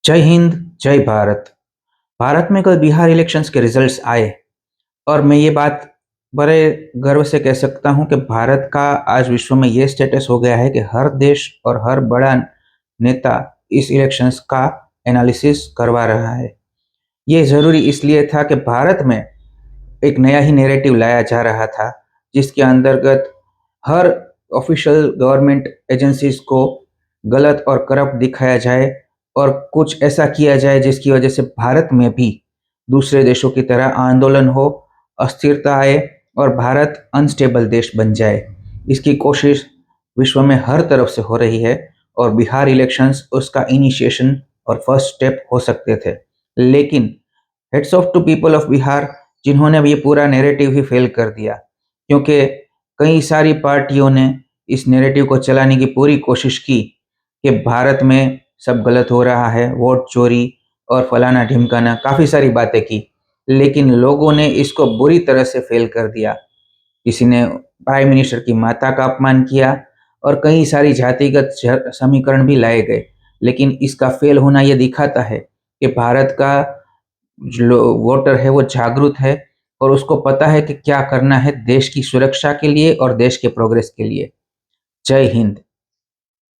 जय हिंद, जय भारत। भारत में कल बिहार इलेक्शंस के रिजल्ट्स आए और मैं ये बात बड़े गर्व से कह सकता हूँ कि भारत का आज विश्व में ये स्टेटस हो गया है कि हर देश और हर बड़ा नेता इस इलेक्शंस का एनालिसिस करवा रहा है। ये ज़रूरी इसलिए था कि भारत में एक नया ही नैरेटिव लाया जा रहा था, जिसके अंतर्गत हर ऑफिशियल गवर्नमेंट एजेंसीज को गलत और करप्ट दिखाया जाए और कुछ ऐसा किया जाए जिसकी वजह से भारत में भी दूसरे देशों की तरह आंदोलन हो, अस्थिरता आए और भारत अनस्टेबल देश बन जाए। इसकी कोशिश विश्व में हर तरफ से हो रही है और बिहार इलेक्शंस उसका इनिशिएशन और फर्स्ट स्टेप हो सकते थे। लेकिन heads off to people of Bihar, जिन्होंने अब ये पूरा नैरेटिव ही फेल कर दिया, क्योंकि कई सारी पार्टियों ने इस नैरेटिव को चलाने की पूरी कोशिश की कि भारत में सब गलत हो रहा है, वोट चोरी और फलाना ढिमकाना, काफ़ी सारी बातें की। लेकिन लोगों ने इसको बुरी तरह से फेल कर दिया। किसी ने प्राइम मिनिस्टर की माता का अपमान किया और कई सारी जातिगत समीकरण भी लाए गए। लेकिन इसका फेल होना ये दिखाता है कि भारत का जो वोटर है वो जागरूक है और उसको पता है कि क्या करना है देश की सुरक्षा के लिए और देश के प्रोग्रेस के लिए। जय हिंद।